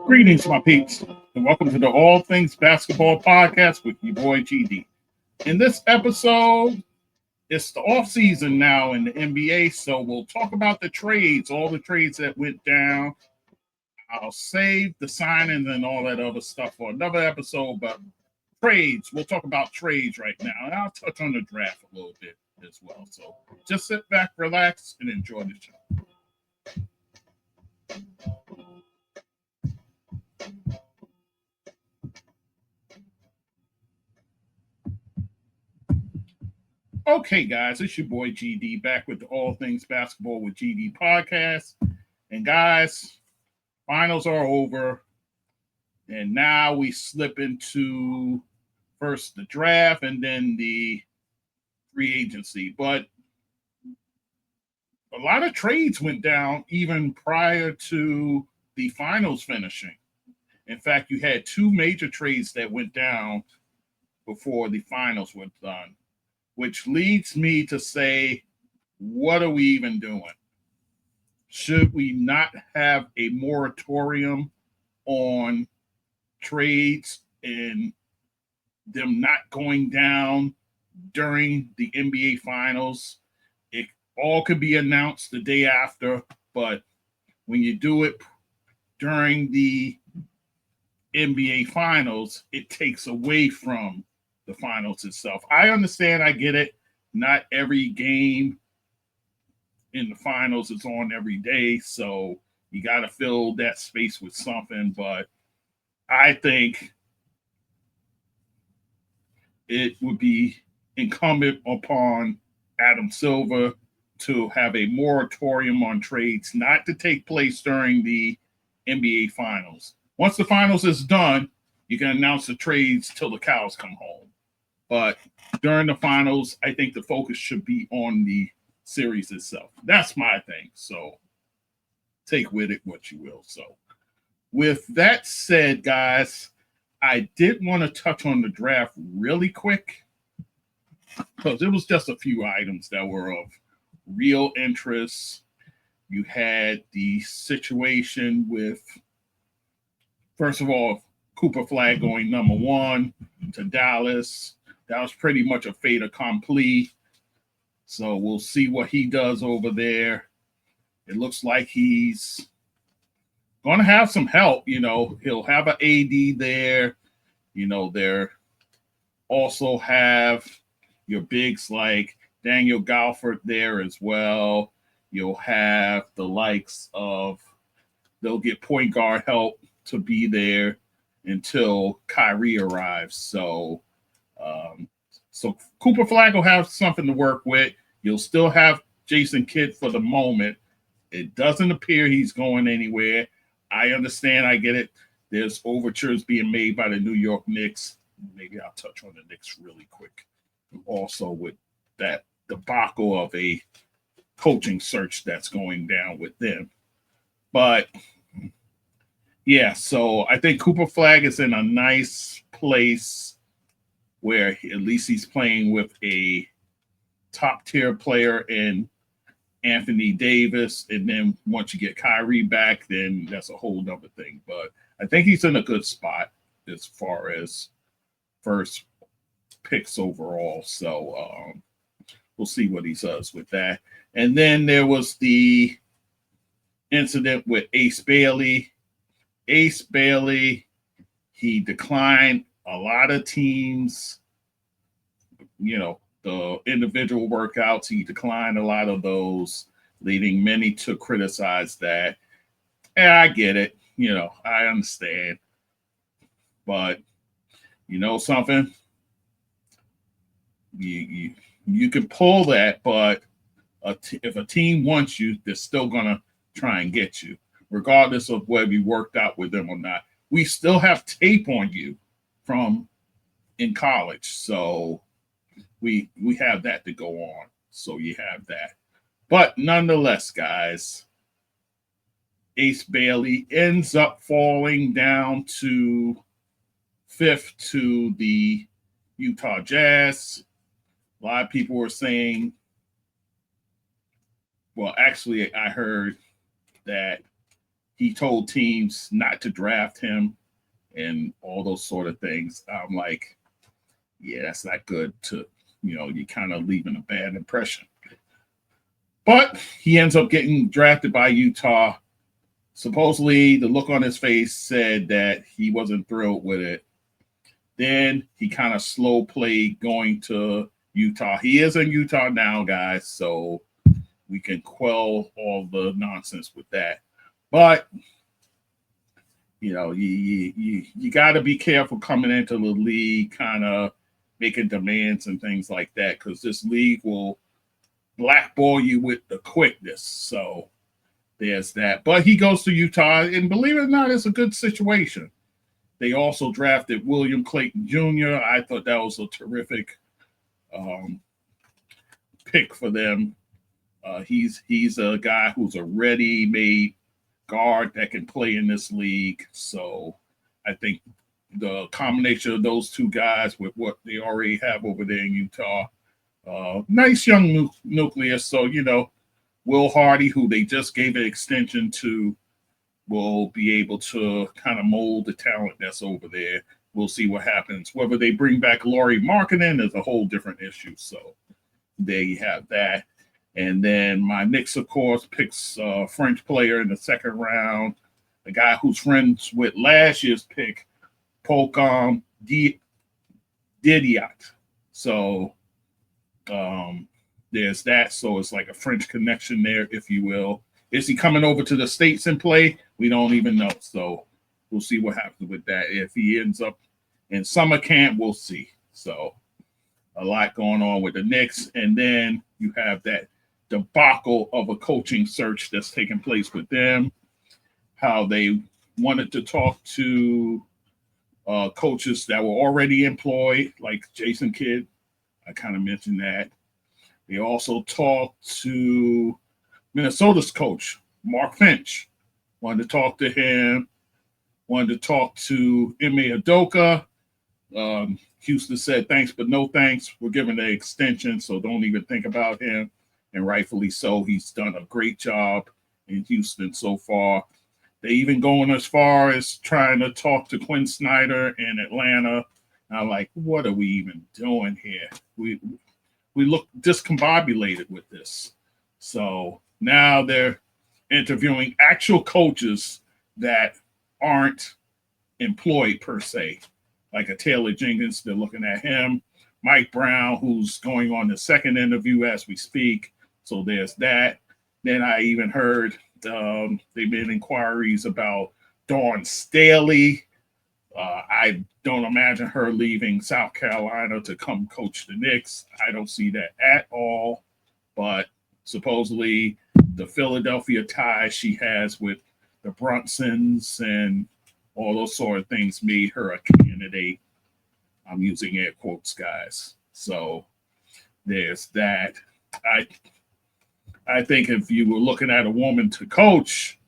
Greetings, my peeps, and welcome to the All Things Basketball Podcast with your boy GD. In this episode, it's the off season now in the NBA, so we'll talk about the trades, all the trades that went down. I'll save the signings and all that other stuff for another episode, but trades, we'll talk about trades right now, and I'll touch on the draft a little bit as well. So just sit back, relax, and enjoy the show. Okay, guys, it's your boy GD back with the All Things Basketball with GD podcast. And guys, finals are over. And now we slip into first the draft and then the free agency. But a lot of trades went down even prior to the finals finishing. In fact, you had two major trades that went down before the finals were done, which leads me to say, what are we even doing? Should we not have a moratorium on trades and them not going down during the NBA finals? It all could be announced the day after, but when you do it during the NBA finals, it takes away from the finals itself. I understand, I get it. Not every game in the finals is on every day, so you got to fill that space with something, but I think it would be incumbent upon Adam Silver to have a moratorium on trades not to take place during the NBA finals. Once the finals is done, you can announce the trades till the cows come home. But during the finals, I think the focus should be on the series itself. That's my thing. So take with it what you will. So with that said, guys, I did want to touch on the draft really quick because it was just a few items that were of real interest. You had the situation with, first of all, Cooper Flag going number one to Dallas. That was pretty much a fait accompli. So we'll see what he does over there. It looks like he's going to have some help. You know, he'll have an AD there. You know, there also have your bigs like Daniel Gafford there as well. You'll have the likes of, they'll get point guard help to be there until Kyrie arrives. So Cooper Flag will have something to work with. You'll still have Jason Kidd for the moment. It doesn't appear he's going anywhere. I understand. I get it. There's overtures being made by the New York Knicks. Maybe I'll touch on the Knicks really quick. Also with that debacle of a coaching search that's going down with them. But yeah, so I think Cooper Flag is in a nice place where at least he's playing with a top-tier player in Anthony Davis. And then once you get Kyrie back, then that's a whole other thing. But I think he's in a good spot as far as first picks overall. So we'll see what he does with that. And then there was the incident with Ace Bailey. Ace Bailey, he declined a lot of teams, you know, the individual workouts. He declined a lot of those, leading many to criticize that. And I get it. You know, I understand. But you know something? You can pull that, but if a team wants you, they're still going to try and get you, regardless of whether you worked out with them or not. We still have tape on you from in college. So we have that to go on. So you have that. But nonetheless, guys, Ace Bailey ends up falling down to 5th to the Utah Jazz. A lot of people were saying, well, actually, I heard that he told teams not to draft him and all those sort of things. I'm like, yeah, that's not good to, you're kind of leaving a bad impression. But he ends up getting drafted by Utah. Supposedly, the look on his face said that he wasn't thrilled with it. Then he kind of slow played going to Utah. He is in Utah now, guys, so we can quell all the nonsense with that. But you got to be careful coming into the league, kind of making demands and things like that, because this league will blackball you with the quickness. So there's that. But he goes to Utah, and believe it or not, it's a good situation. They also drafted William Clayton Jr. I thought that was a terrific pick for them. He's a guy who's a ready-made guard that can play in this league. So I think the combination of those two guys with what they already have over there in Utah, nice young nucleus. So, Will Hardy, who they just gave an extension to, will be able to kind of mold the talent that's over there. We'll see what happens. Whether they bring back Lauri Markkanen is a whole different issue. So there you have that. And then my Knicks, of course, picks a French player in the second round, a guy who's friends with last year's pick, Polcom Didiat. So there's that. So it's like a French connection there, if you will. Is he coming over to the States and play? We don't even know. So we'll see what happens with that. If he ends up in summer camp, we'll see. So a lot going on with the Knicks. And then you have that debacle of a coaching search that's taking place with them, how they wanted to talk to coaches that were already employed, like Jason Kidd. I kind of mentioned that. They also talked to Minnesota's coach, Mark Finch. Wanted to talk to him. Wanted to talk to Ime Udoka. Houston said thanks, but no thanks. We're giving the extension, so don't even think about him. And rightfully so. He's done a great job in Houston so far. They even going as far as trying to talk to Quinn Snyder in Atlanta. And I'm like, what are we even doing here? We look discombobulated with this. So now they're interviewing actual coaches that aren't employed per se, like a Taylor Jenkins. They're looking at him. Mike Brown, who's going on the second interview as we speak. So there's that. Then I even heard they made inquiries about Dawn Staley. I don't imagine her leaving South Carolina to come coach the Knicks. I don't see that at all. But supposedly the Philadelphia ties she has with the Brunsons and all those sort of things made her a candidate. I'm using air quotes, guys. So there's that. I think if you were looking at a woman to coach,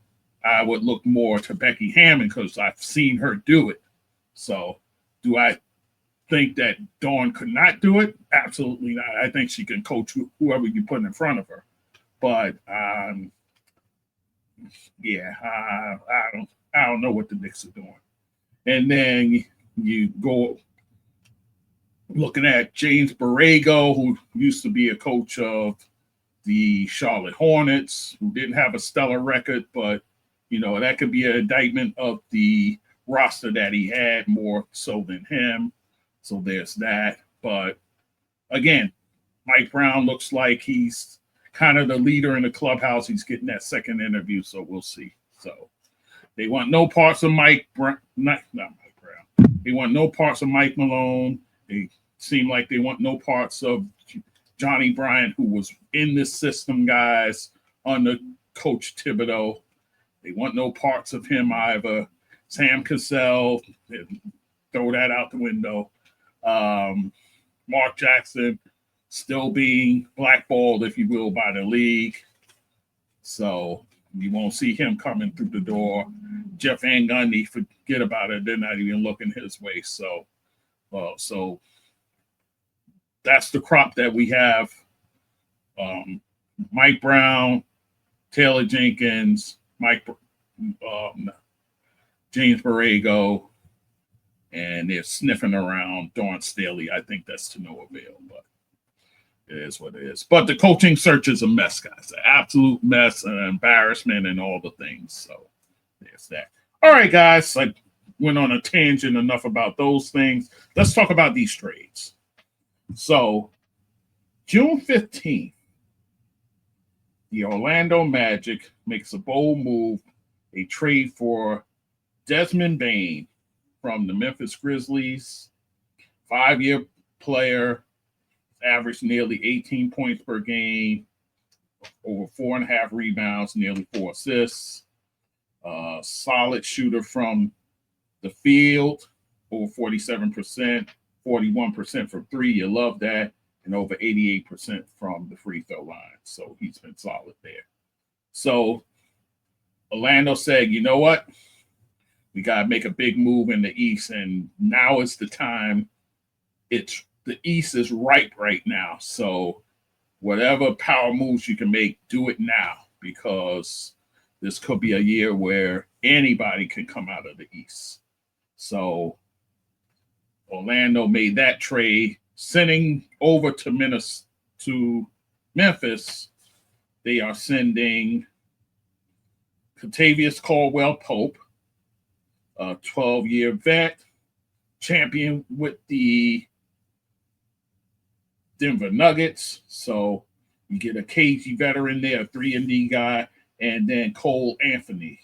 I would look more to Becky Hammon because I've seen her do it. So do I think that Dawn could not do it? Absolutely not. I think she can coach whoever you put in front of her. But I don't know what the Knicks are doing. And then you go looking at James Borrego, who used to be a coach of the Charlotte Hornets, who didn't have a stellar record, but that could be an indictment of the roster that he had more so than him. So there's that. But again, Mike Brown looks like he's kind of the leader in the clubhouse. He's getting that second interview, so we'll see. So they want no parts of Mike Brown, not Mike Brown. They want no parts of Mike Malone. They seem like they want no parts of Johnny Bryant, who was in this system, guys, under Coach Thibodeau. They want no parts of him either. Sam Cassell, throw that out the window. Mark Jackson still being blackballed, if you will, by the league. So you won't see him coming through the door. Jeff Van Gundy, forget about it. They're not even looking his way. So that's the crop that we have. Mike Brown, Taylor Jenkins, James Borrego, and they're sniffing around Dawn Staley. I think that's to no avail, but it is what it is. But the coaching search is a mess, guys. An absolute mess, an embarrassment, and all the things. So there's that. All right, guys. I went on a tangent enough about those things. Let's talk about these trades. So June 15th, the Orlando Magic makes a bold move, a trade for Desmond Bane from the Memphis Grizzlies, 5-year player, averaged nearly 18 points per game, over 4.5 rebounds, nearly 4 assists. Solid shooter from the field, over 47%, 41% from three. You love that. And over 88% from the free throw line. So he's been solid there. So Orlando said, you know what? We got to make a big move in the East. And now is the time. The East is ripe right now. So whatever power moves you can make, do it now, because this could be a year where anybody can come out of the East. So Orlando made that trade, sending over to Memphis. They are sending Kentavious Caldwell-Pope, a 12-year vet, champion with the Denver Nuggets. So you get a cagey veteran there, a 3-and-D guy, and then Cole Anthony,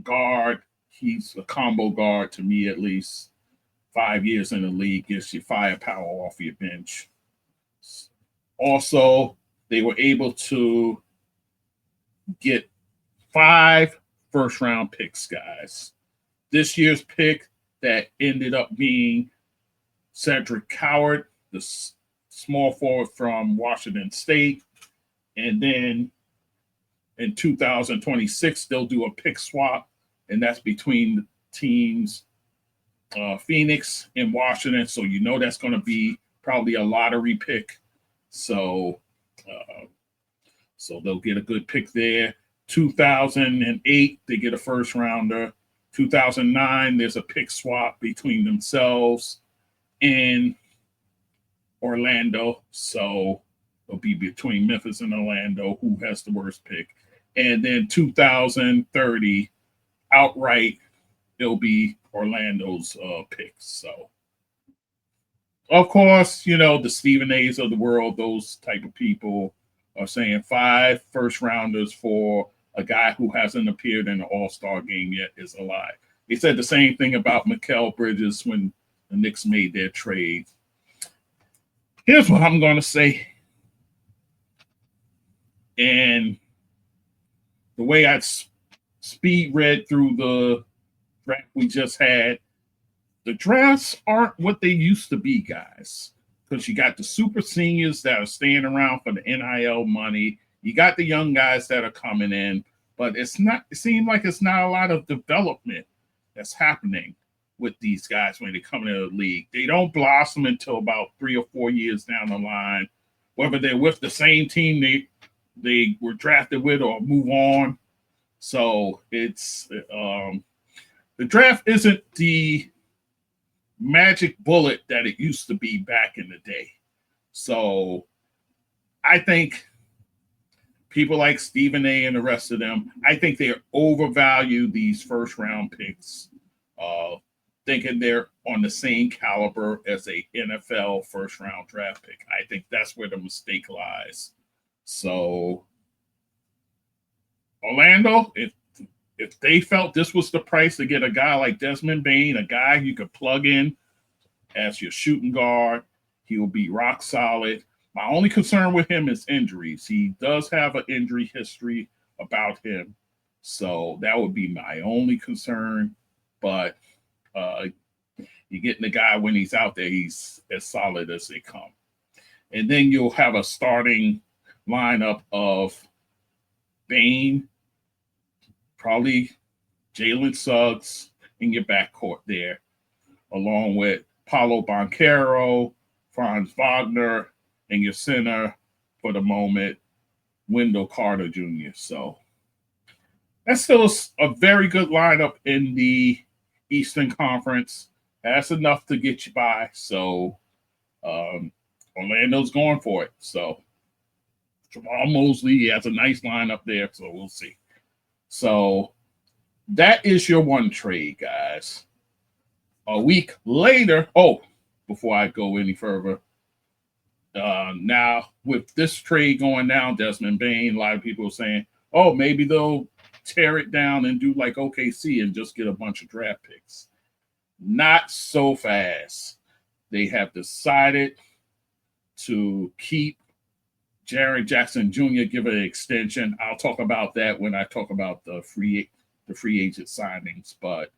guard. He's a combo guard to me, at least. 5 years in the league gives you firepower off your bench. Also, they were able to get 5 first-round picks, guys. This year's pick that ended up being Cedric Coward, the small forward from Washington State. And then in 2026, they'll do a pick swap, and that's between the teams Phoenix and Washington. So you know that's going to be probably a lottery pick. So they'll get a good pick there. 2008, they get a first rounder. 2009, there's a pick swap between themselves and Orlando. So it'll be between Memphis and Orlando, who has the worst pick. And then 2030, outright, it'll be Orlando's picks. So, of course, the Stephen A's of the world, those type of people are saying 5 first rounders for a guy who hasn't appeared in an all-star game yet is a lie. They said the same thing about Mikal Bridges when the Knicks made their trade. Here's what I'm going to say. And the way I speed read through the draft we just had, the drafts aren't what they used to be, guys, because you got the super seniors that are staying around for the NIL money. You got the young guys that are coming in, but it seems like it's not a lot of development that's happening with these guys when they come into the league. They don't blossom until about 3 or 4 years down the line, whether they're with the same team they were drafted with or move on. So it's the draft isn't the magic bullet that it used to be back in the day. So I think people like Stephen A. and the rest of them, I think they overvalue these first round picks, thinking they're on the same caliber as a NFL first round draft pick. I think that's where the mistake lies. So Orlando, if they felt this was the price to get a guy like Desmond Bane, a guy you could plug in as your shooting guard, he will be rock solid. My only concern with him is injuries. He does have an injury history about him. So that would be my only concern. But you're getting the guy when he's out there, he's as solid as they come. And then you'll have a starting lineup of Bane, probably Jalen Suggs in your backcourt there, along with Paolo Banchero, Franz Wagner, and your center for the moment, Wendell Carter Jr. So That's still a very good lineup in the Eastern Conference. That's enough to get you by. So Orlando's going for it. So Jamal Mosley has a nice lineup there. So we'll see. So that is your one trade, guys. A week later, before I go any further, now with this trade going down, Desmond Bane, a lot of people are saying, oh, maybe they'll tear it down and do like OKC and just get a bunch of draft picks. Not so fast. They have decided to keep Jaren Jackson Jr., give it an extension. I'll talk about that when I talk about the free agent signings. But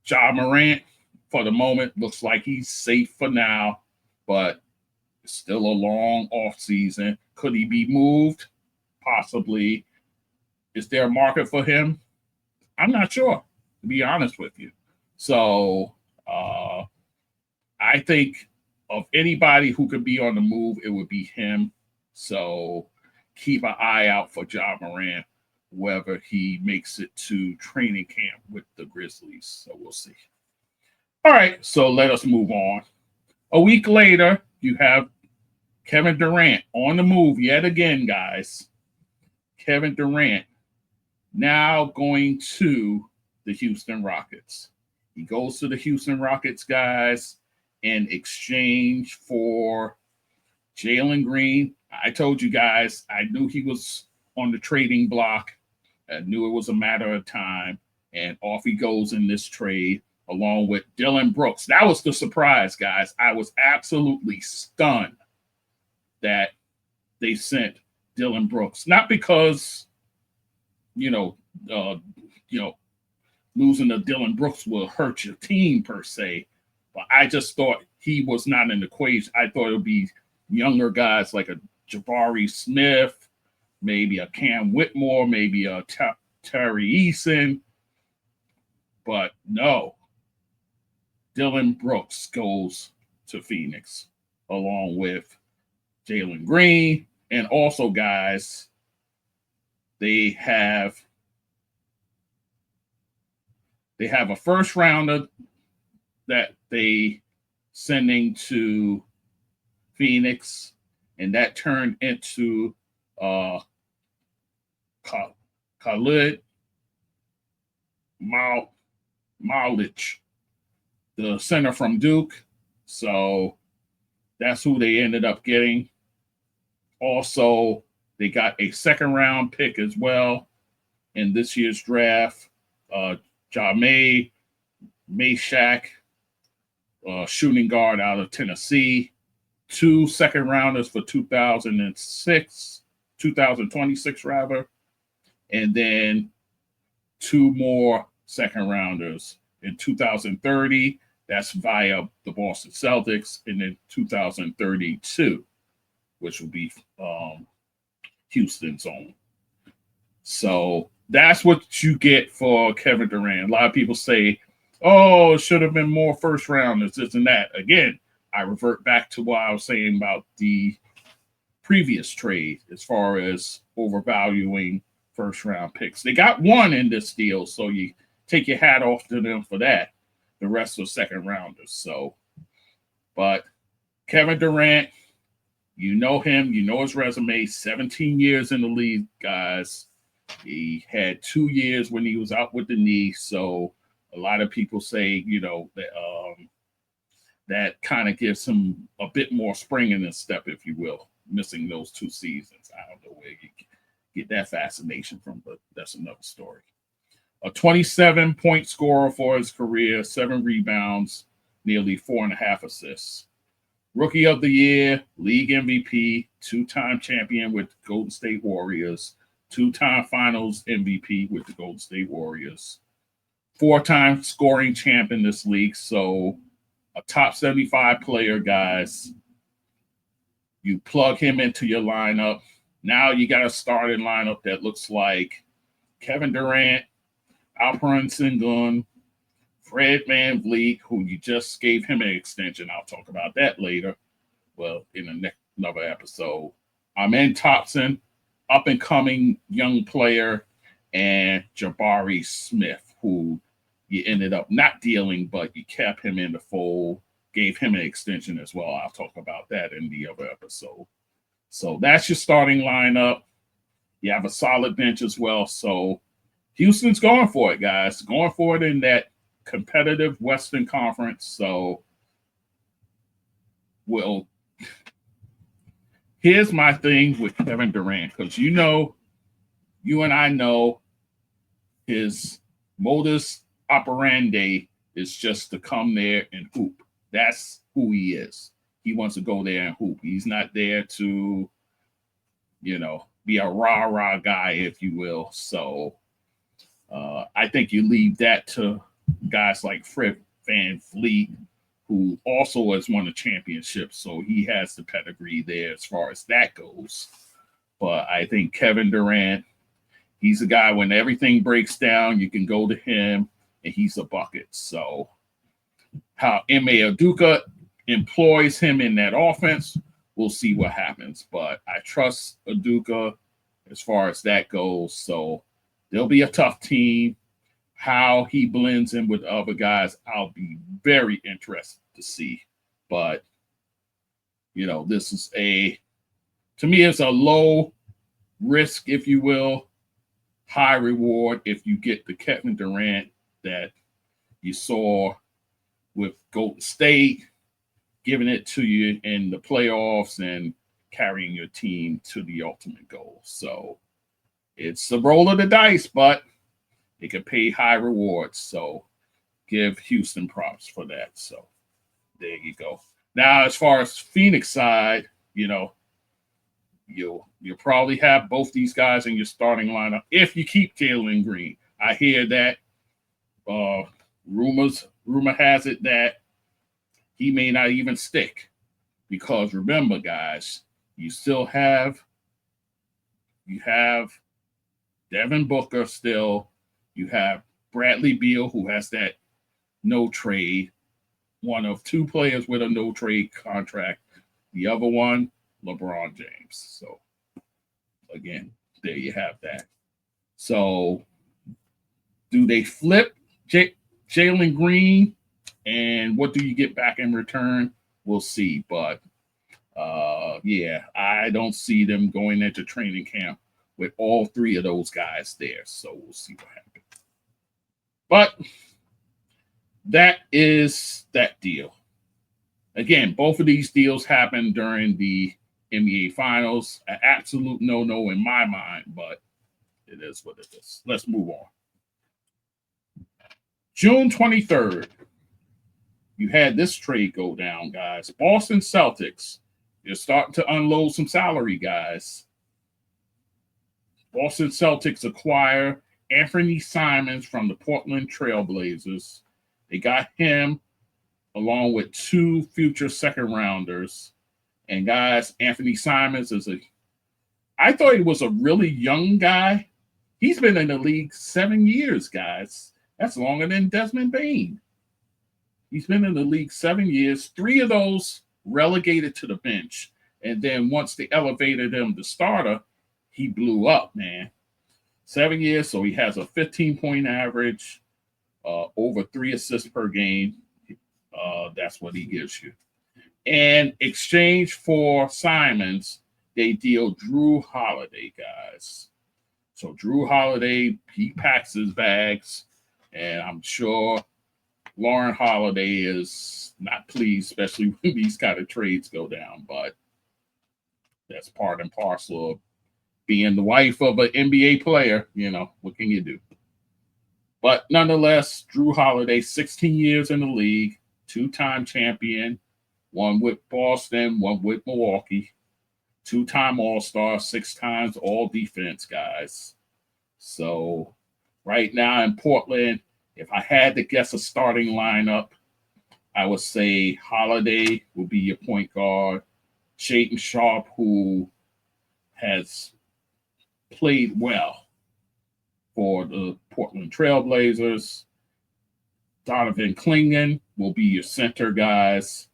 Ja Morant, for the moment, looks like he's safe for now, but it's still a long off season. Could he be moved? Possibly. Is there a market for him? I'm not sure, to be honest with you. So I think of anybody who could be on the move, it would be him. So keep an eye out for Ja Morant, whether he makes it to training camp with the Grizzlies. So we'll see. All right, so let us move on. A week later, you have Kevin Durant on the move yet again, guys. Kevin Durant now going to the Houston Rockets. He goes to the Houston Rockets, guys, in exchange for Jalen Green. I told you guys, I knew he was on the trading block. I knew it was a matter of time. And off he goes in this trade, along with Dillon Brooks. That was the surprise, guys. I was absolutely stunned that they sent Dillon Brooks. Not because, losing to Dillon Brooks will hurt your team per se, but I just thought he was not in the equation. I thought it would be younger guys like a Jabari Smith, maybe a Cam Whitmore, maybe a Terry Eason, but no. Dillon Brooks goes to Phoenix along with Jalen Green. And also, guys, they have a first rounder that they sending to Phoenix, and that turned into Khalid Maluach, the center from Duke. So that's who they ended up getting. Also, they got a second-round pick as well in this year's draft. Jahmai Mashack, shooting guard out of Tennessee. 2 second-rounders for 2026 rather. And then 2 more second-rounders in 2030. That's via the Boston Celtics. And then 2032, which will be Houston's own. So that's what you get for Kevin Durant. A lot of people say, oh, it should have been more first rounders, this and that. Again, I revert back to what I was saying about the previous trade as far as overvaluing first round picks. They got one in this deal, so you take your hat off to them for that. The rest are second rounders. So, but Kevin Durant, you know him, you know his resume, 17 years in the league, guys. He had 2 years when he was out with the knee. So a lot of people say, that kind of gives him a bit more spring in his step, if you will, missing those 2 seasons. I don't know where you get that fascination from, but that's another story. A 27-point scorer for his career, 7 rebounds, nearly 4.5 assists. Rookie of the Year, League MVP, 2-time champion with the Golden State Warriors, 2-time Finals MVP with the Golden State Warriors, 4-time scoring champ in this league. So a top 75 player, guys. You plug him into your lineup. Now you got a starting lineup that looks like Kevin Durant, Alperen Sengun, Fred VanVleet, who you just gave him an extension. I'll talk about that later. Well, in another episode. Amen Thompson, up-and-coming young player, and Jabari Smith, who you ended up not dealing, but you kept him in the fold, gave him an extension as well. I'll talk about that in the other episode. So that's your starting lineup. You have a solid bench as well. So Houston's going for it, guys. Going for it in that competitive Western Conference. So, well, here's my thing with Kevin Durant, because you and I know his modus operandi is just to come there and hoop. That's who he is. He wants to go there and hoop. He's not there to, be a rah-rah guy, if you will. So I think you leave that to guys like Fred VanVleet, who also has won a championship. So he has the pedigree there as far as that goes. But I think Kevin Durant, he's a guy when everything breaks down, you can go to him and he's a bucket. So how Ime Udoka employs him in that offense, we'll see what happens. But I trust Udoka as far as that goes. So there'll be a tough team. How he blends in with other guys, I'll be very interested to see. But, this is to me, it's a low risk, if you will, high reward if you get the Kevin Durant that you saw with Golden State, giving it to you in the playoffs and carrying your team to the ultimate goal. So it's a roll of the dice, but it can pay high rewards. So give Houston props for that. So there you go. Now, as far as Phoenix side, you'll probably have both these guys in your starting lineup if you keep Jalen Green. I hear that rumor has it that he may not even stick, because remember, guys, you have Devin Booker still. You have Bradley Beal, who has that no trade, one of two players with a no trade contract. The other one, LeBron James. So, again, there you have that. So, do they flip Jalen Green? And what do you get back in return? We'll see. But, I don't see them going into training camp with all three of those guys there. So, we'll see what happens. But that is that deal. Again, both of these deals happened during the NBA Finals. An absolute no-no in my mind, but it is what it is. Let's move on. June 23rd, you had this trade go down, guys. Boston Celtics, you're starting to unload some salary, guys. Boston Celtics acquire Anfernee Simons from the Portland Trail Blazers. They got him along with two future second rounders. And guys, Anfernee Simons I thought he was a really young guy. He's been in the league 7 years, guys. That's longer than Desmond Bane. He's been in the league 7 years, 3 of those relegated to the bench. And then once they elevated him to starter, he blew up, man. 7 years, so he has a 15-point average, over 3 assists per game. That's what he gives you. And exchange for Simons, they deal Jrue Holiday, guys. So Jrue Holiday, he packs his bags, and I'm sure Lauren Holiday is not pleased, especially when these kind of trades go down. But that's part and parcel of being the wife of an NBA player. What can you do? But nonetheless, Jrue Holiday, 16 years in the league, 2-time champion, one with Boston, one with Milwaukee, 2-time All-Star, 6 times All-Defense, guys. So right now in Portland, if I had to guess a starting lineup, I would say Holiday will be your point guard. Shaedon Sharpe, who has played well for the Portland Trailblazers. Donovan Clingan will be your center, guys.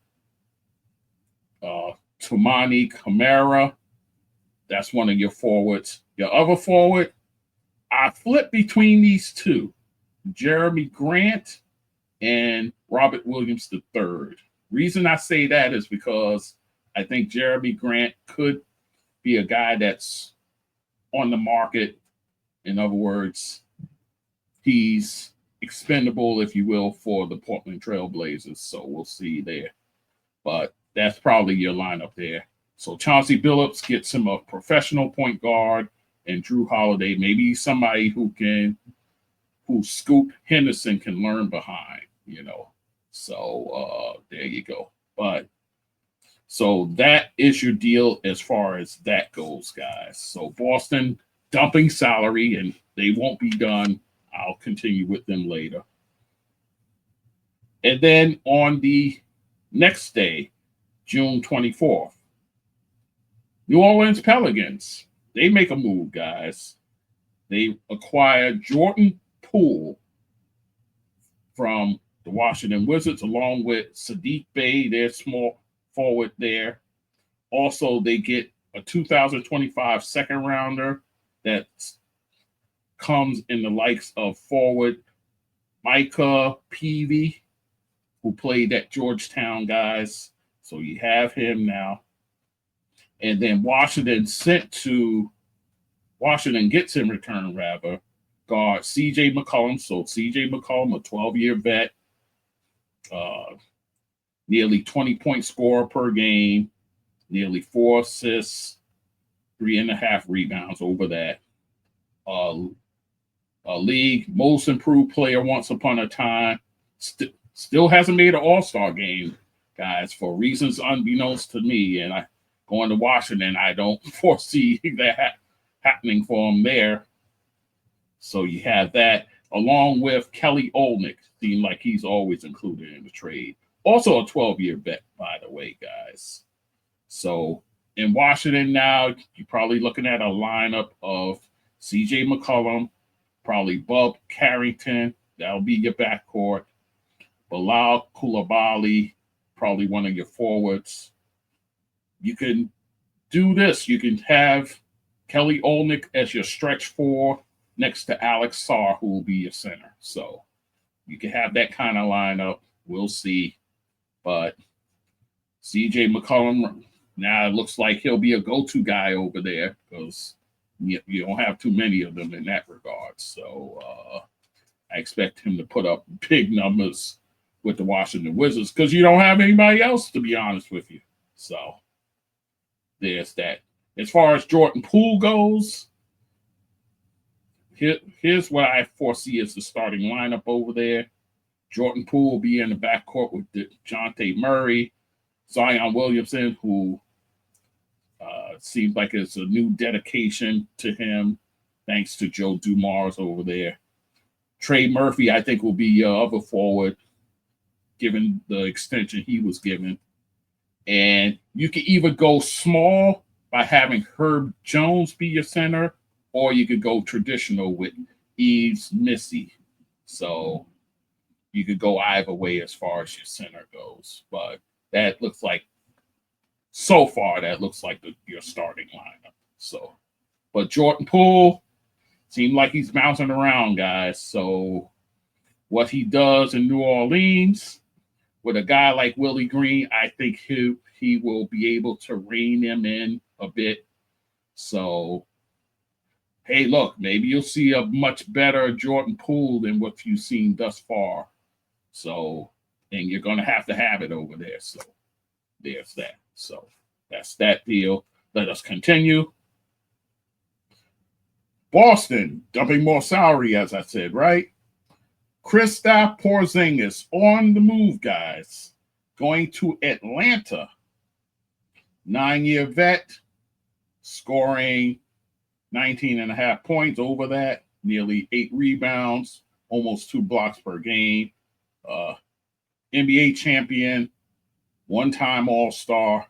Toumani Camara That's one of your forwards. Your other forward, I flip between these two, Jeremy Grant and Robert Williams III. Reason I say that is because I think Jeremy Grant could be a guy that's on the market. In other words, he's expendable, if you will, for the Portland Trail Blazers. So we'll see there. But that's probably your lineup there. So Chauncey Billups gets him a professional point guard, and Jrue Holiday, maybe somebody who Scoop Henderson can learn behind, you know. So there you go. But so that is your deal as far as that goes, guys. So Boston dumping salary, and they won't be done. I'll continue with them later. And then on the next day, June 24th, New Orleans Pelicans, they make a move, guys. They acquire Jordan Poole from the Washington Wizards, along with Saddiq Bey, their small forward there. Also, they get a 2025 second rounder that comes in the likes of forward Micah, Peavy, who played at Georgetown, guys. So you have him now. And then Washington gets in return, rather, guard CJ McCollum. So CJ McCollum, a 12-year vet, nearly 20-point scorer per game, nearly 4 assists, 3.5 rebounds over that. A league most improved player once upon a time. Still hasn't made an all-star game, guys, for reasons unbeknownst to me. And going to Washington, I don't foresee that happening for him there. So you have that, along with Kelly Olynyk, seems like he's always included in the trade. Also a 12-year vet, by the way, guys. So in Washington now, you're probably looking at a lineup of CJ McCollum, probably Bub Carrington. That'll be your backcourt. Bilal Coulibaly, probably one of your forwards. You can do this. You can have Kelly Olynyk as your stretch four next to Alex Sarr, who will be your center. So you can have that kind of lineup. We'll see. But CJ McCollum, now it looks like he'll be a go-to guy over there because you don't have too many of them in that regard. So I expect him to put up big numbers with the Washington Wizards because you don't have anybody else, to be honest with you. So there's that. As far as Jordan Poole goes, here's what I foresee as the starting lineup over there. Jordan Poole will be in the backcourt with DeJounte Murray, Zion Williamson, who seems like it's a new dedication to him, thanks to Joe Dumars over there. Trey Murphy, I think, will be your other forward, given the extension he was given. And you can either go small by having Herb Jones be your center, or you could go traditional with Yves Missy. So you could go either way as far as your center goes. But that looks like, so far, that looks like your starting lineup. So, but Jordan Poole seemed like he's bouncing around, guys. So what he does in New Orleans with a guy like Willie Green, I think he will be able to rein him in a bit. So, hey, look, maybe you'll see a much better Jordan Poole than what you've seen thus far. So, and you're going to have it over there. So there's that. So that's that deal. Let us continue. Boston dumping more salary, as I said, right? Kristaps Porzingis on the move, guys. Going to Atlanta. 9-year vet, scoring 19.5 points over that, nearly 8 rebounds, almost 2 blocks per game. NBA champion, one-time All-Star,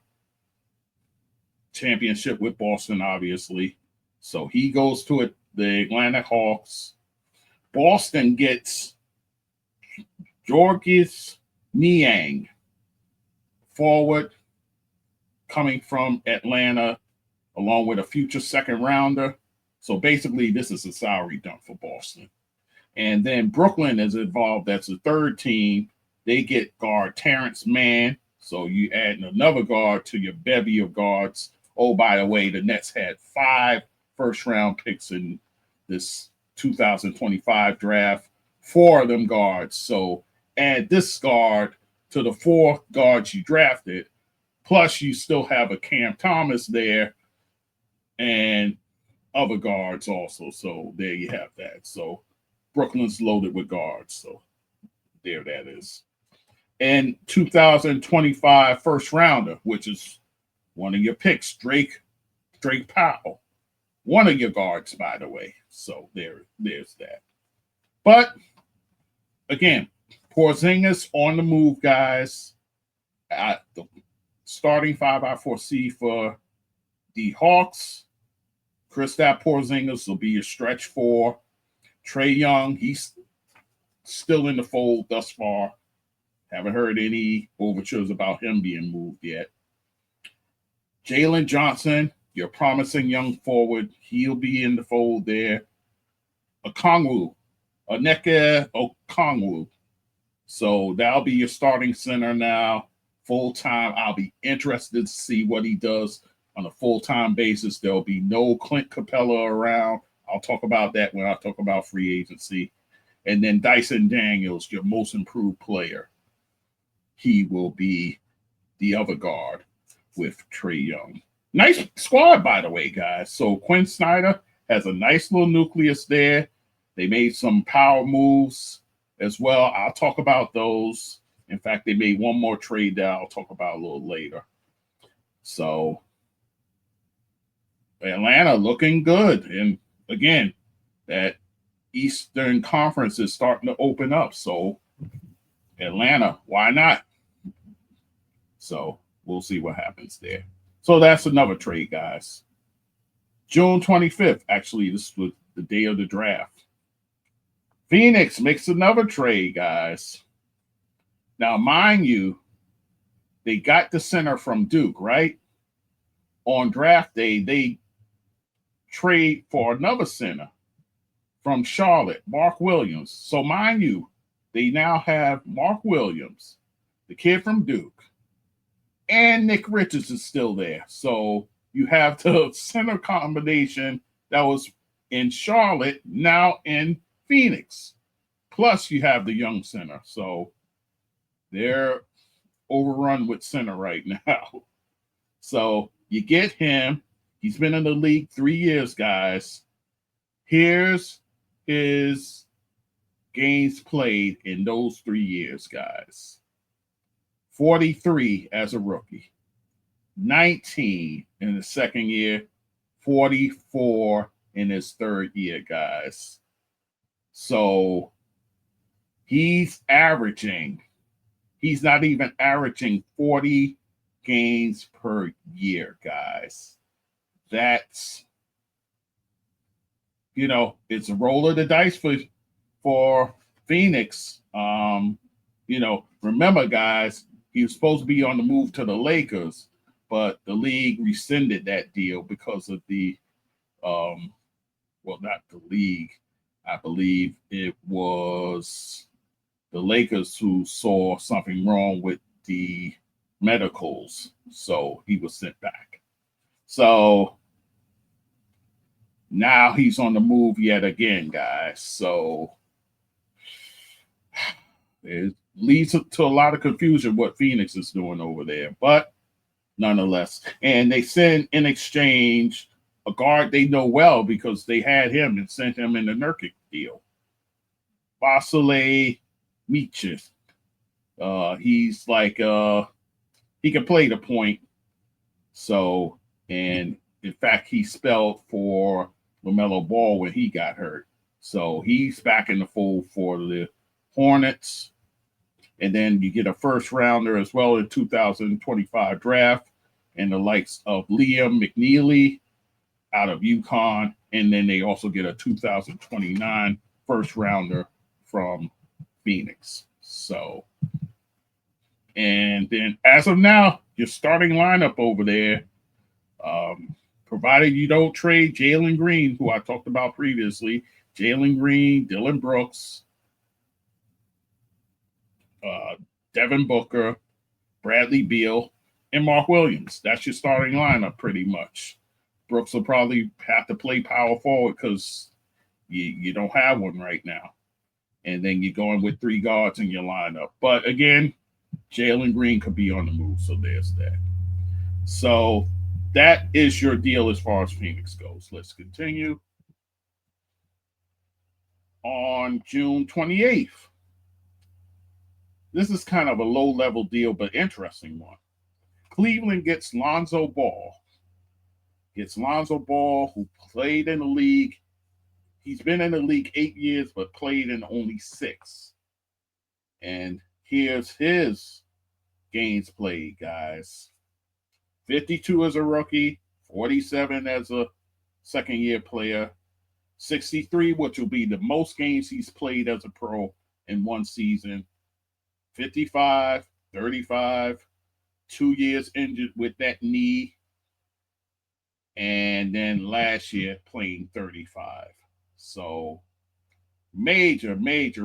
championship with Boston, obviously. So he goes to the Atlanta Hawks. Boston gets Georges Niang, forward, coming from Atlanta. along with a future second rounder. So basically, this is a salary dump for Boston. And then Brooklyn is involved as the third team. They get guard Terrence Mann. So you add another guard to your bevy of guards. Oh, by the way, the Nets had 5 first-round picks in this 2025 draft. 4 of them guards. So add this guard to the 4 guards you drafted. Plus, you still have a Cam Thomas there and other guards also. So there you have that. So Brooklyn's loaded with guards. So there that is. And 2025 first rounder, which is one of your picks, Drake Powell. One of your guards, by the way. So there's that. But again, Porzingis on the move, guys. The starting 5 I foresee for the Hawks. Kristaps Porzingis will be your stretch 4. Trae Young, he's still in the fold thus far. Haven't heard any overtures about him being moved yet. Jalen Johnson, your promising young forward, he'll be in the fold there. Nickeil Alexander-Walker. So that'll be your starting center now, full-time. I'll be interested to see what he does on a full-time basis. There'll be no Clint Capella around. I'll talk about that when I talk about free agency. And then Dyson Daniels, your most improved player. He will be the other guard with Trae Young. Nice squad, by the way, guys. So Quinn Snyder has a nice little nucleus there. They made some power moves as well. I'll talk about those. In fact, they made one more trade that I'll talk about a little later. So Atlanta looking good. And again, that Eastern Conference is starting to open up. So Atlanta, why not? So we'll see what happens there. So that's another trade, guys. June 25th, actually, this was the day of the draft. Phoenix makes another trade, guys. Now, mind you, they got the center from Duke, right? On draft day, they trade for another center from Charlotte, Mark Williams. So mind you, they now have Mark Williams, the kid from Duke, and Nick Richards is still there. So you have the center combination that was in Charlotte, now in Phoenix. Plus you have the young center. So they're overrun with center right now. So you get him. He's been in the league 3 years, guys. Here's his games played in those 3 years, guys. 43 as a rookie, 19 in the second year, 44 in his third year, guys. So he's not even averaging 40 games per year, guys. That's, it's a roll of the dice for Phoenix. Remember, guys, he was supposed to be on the move to the Lakers, but the league rescinded that deal because of the, not the league. I believe it was the Lakers who saw something wrong with the medicals. So he was sent back. So now he's on the move yet again, guys. So it leads to a lot of confusion what Phoenix is doing over there, but nonetheless. And they send in exchange a guard they know well because they had him and sent him in the Nurkic deal. Vasilije Micic. He's like, he can play the point. So, and in fact, he spelled for LaMelo Ball when he got hurt. So he's back in the fold for the Hornets. And then you get a first rounder as well in 2025 draft and the likes of Liam McNeely out of UConn. And then they also get a 2029 first rounder from Phoenix. So, and then as of now, your starting lineup over there, provided you don't trade Jalen Green, who I talked about previously, Jalen Green, Dillon Brooks, Devin Booker, Bradley Beal, and Mark Williams. That's your starting lineup pretty much. Brooks will probably have to play power forward because you don't have one right now. And then you're going with 3 guards in your lineup. But again, Jalen Green could be on the move, so there's that. So that is your deal as far as Phoenix goes. Let's continue. On June 28th, this is kind of a low-level deal, but interesting one. Cleveland gets Lonzo Ball. Who played in the league. He's been in the league 8 years, but played in only 6. And here's his games played, guys. 52 as a rookie, 47 as a second-year player, 63, which will be the most games he's played as a pro in one season, 55, 35, 2 years injured with that knee, and then last year playing 35. So major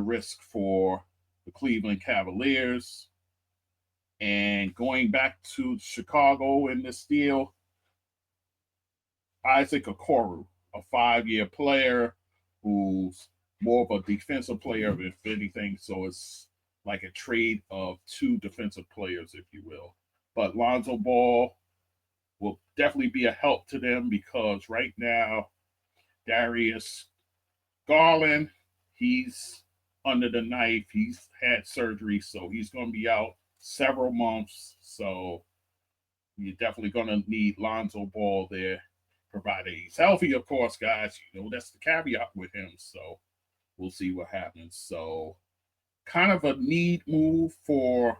risk for the Cleveland Cavaliers. And going back to Chicago in this deal, Isaac Okoro, a 5-year player who's more of a defensive player, if anything. So it's like a trade of 2 defensive players, if you will. But Lonzo Ball will definitely be a help to them because right now, Darius Garland, he's under the knife. He's had surgery, so he's going to be out several months. So you're definitely going to need Lonzo Ball there, provided he's healthy, of course, guys. You know, that's the caveat with him. So we'll see what happens. So kind of a need move for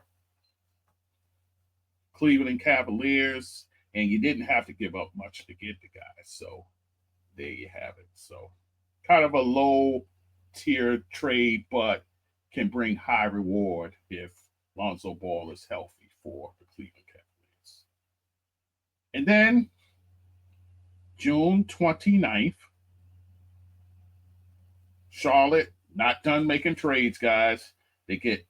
Cleveland Cavaliers, and you didn't have to give up much to get the guy. So there you have it. So kind of a low tier trade, but can bring high reward if Lonzo Ball is healthy for the Cleveland Cavaliers. And then June 29th, Charlotte, not done making trades, guys. They get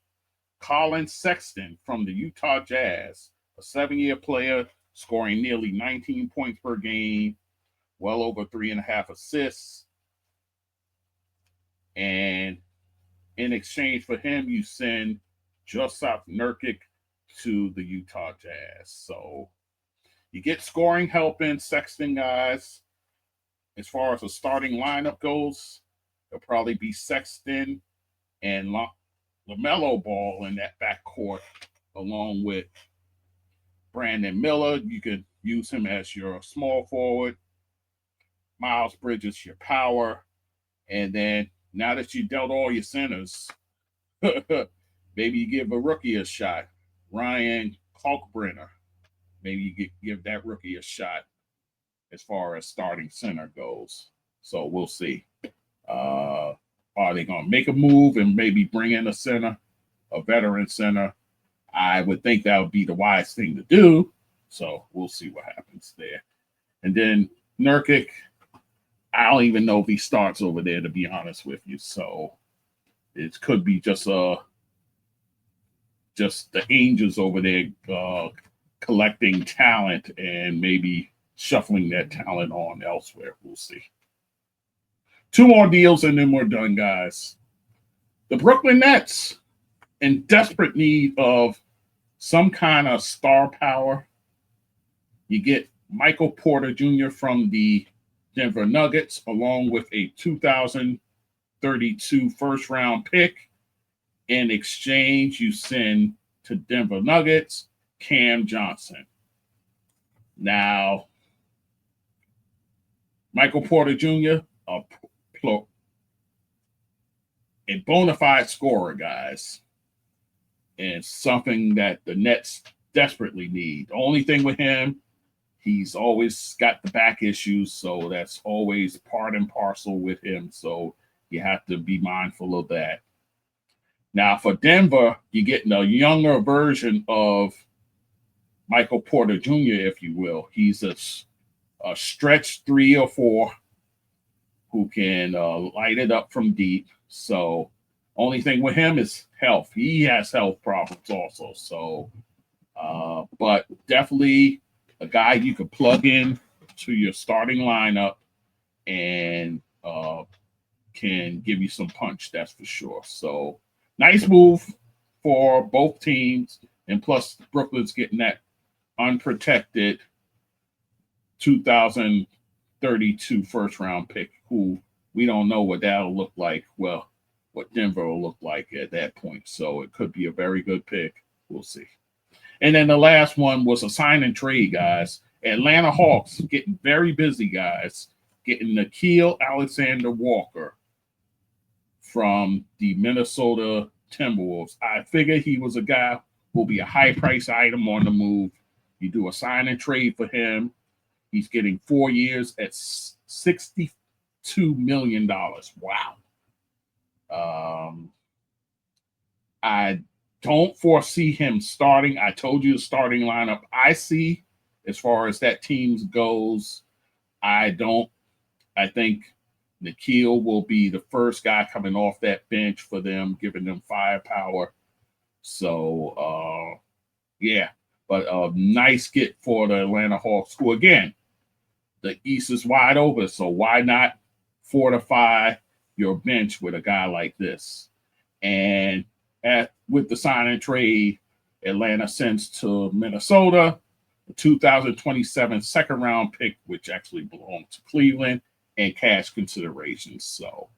Collin Sexton from the Utah Jazz, a 7-year player scoring nearly 19 points per game, well over 3.5 assists. And in exchange for him, you send Jusuf Nurkic to the Utah Jazz. So you get scoring help in Sexton, guys. As far as the starting lineup goes, it'll probably be Sexton and LaMelo Ball in that backcourt, along with Brandon Miller. You could use him as your small forward. Miles Bridges, your power. And then now that you dealt all your centers, maybe you give a rookie a shot. Ryan Kalkbrenner. Maybe you give that rookie a shot as far as starting center goes. So we'll see. Are they going to make a move and maybe bring in a center, a veteran center? I would think that would be the wise thing to do. So we'll see what happens there. And then Nurkic, I don't even know if he starts over there, to be honest with you. So it could be just the Angels over there collecting talent and maybe shuffling that talent on elsewhere. We'll see. 2 more deals and then we're done, guys. The Brooklyn Nets, in desperate need of some kind of star power. You get Michael Porter Jr. from the Denver Nuggets, along with a 2032 first-round pick. In exchange, you send to Denver Nuggets Cam Johnson. Now, Michael Porter Jr., a bona fide scorer, guys, and something that the Nets desperately need. The only thing with him, he's always got the back issues, so that's always part and parcel with him. So you have to be mindful of that. Now, for Denver, you're getting a younger version of Michael Porter Jr., if you will. He's a a stretch 3 or 4 who can light it up from deep. So only thing with him is health. He has health problems also. So, but definitely a guy you could plug in to your starting lineup and can give you some punch, that's for sure. So nice move for both teams. And plus, Brooklyn's getting that unprotected 2032 first round pick, who we don't know what that'll look like. Well, what Denver will look like at that point. So it could be a very good pick. We'll see. And then the last one was a sign and trade, guys. Atlanta Hawks getting very busy, guys. Getting Nickeil Alexander-Walker from the Minnesota Timberwolves. I figure he was a guy who will be a high price item on the move. You do a sign and trade for him. He's getting 4 years at $62 million. Wow. I don't foresee him starting. I told you the starting lineup I see as far as that team goes. I think Nickeil will be the first guy coming off that bench for them, giving them firepower. So, yeah. But a nice get for the Atlanta Hawks, who, again, the East is wide open. So why not fortify your bench with a guy like this? And with the sign and trade, Atlanta sends to Minnesota the 2027 second round pick, which actually belonged to Cleveland, and cash considerations. So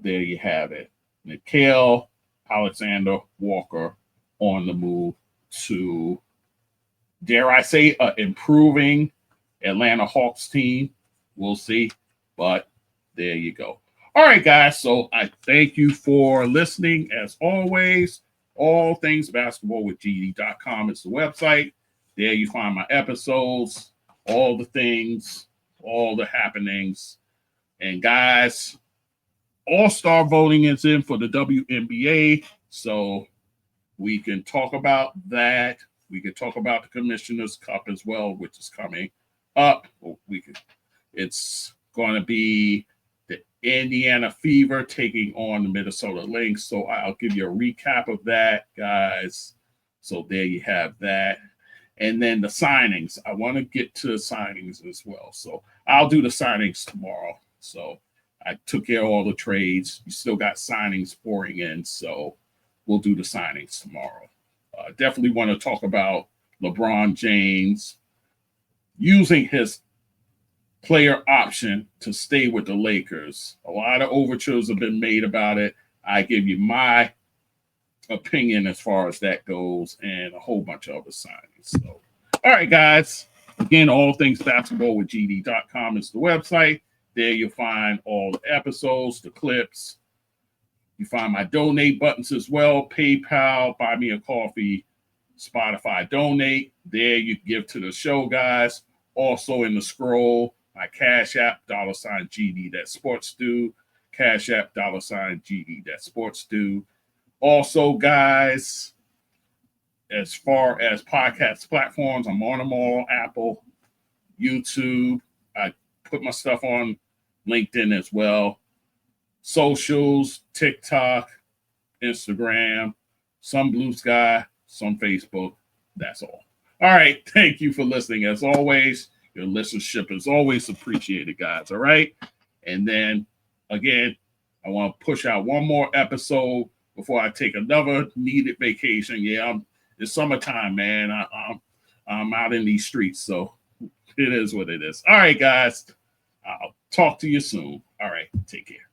there you have it. Nickeil Alexander-Walker on the move to, dare I say, improving Atlanta Hawks team. We'll see. But there you go. All right, guys. So I thank you for listening. As always, all things basketball with GD.com is the website. There you find my episodes, all the things, all the happenings. And guys, All-Star voting is in for the WNBA. So we can talk about that. We can talk about the Commissioner's Cup as well, which is coming up. It's going to be the Indiana Fever taking on the Minnesota Lynx. So I'll give you a recap of that, guys. So there you have that. And then the signings. I want to get to the signings as well. So I'll do the signings tomorrow. So I took care of all the trades. You still got signings pouring in. So we'll do the signings tomorrow. Definitely want to talk about LeBron James using his player option to stay with the Lakers. A lot of overtures have been made about it. I give you my opinion as far as that goes, and a whole bunch of other signings. So, all right, guys. Again, all things basketball with GD.com is the website. There you'll find all the episodes, the clips. You find my donate buttons as well. PayPal, Buy Me a Coffee, Spotify donate. There you give to the show, guys. Also in the scroll, my Cash App, $GD, that Sports Do. Cash App, $GD, that Sports Do. Also, guys, as far as podcast platforms, I'm on them all. Apple, YouTube. I put my stuff on LinkedIn as well. Socials, TikTok, Instagram, some Blue Sky, some Facebook. That's all. All right. Thank you for listening. As always, your listenership is always appreciated, guys. All right. And then, again, I want to push out one more episode before I take another needed vacation. Yeah, it's summertime, man. I'm out in these streets, so it is what it is. All right, guys. I'll talk to you soon. All right. Take care.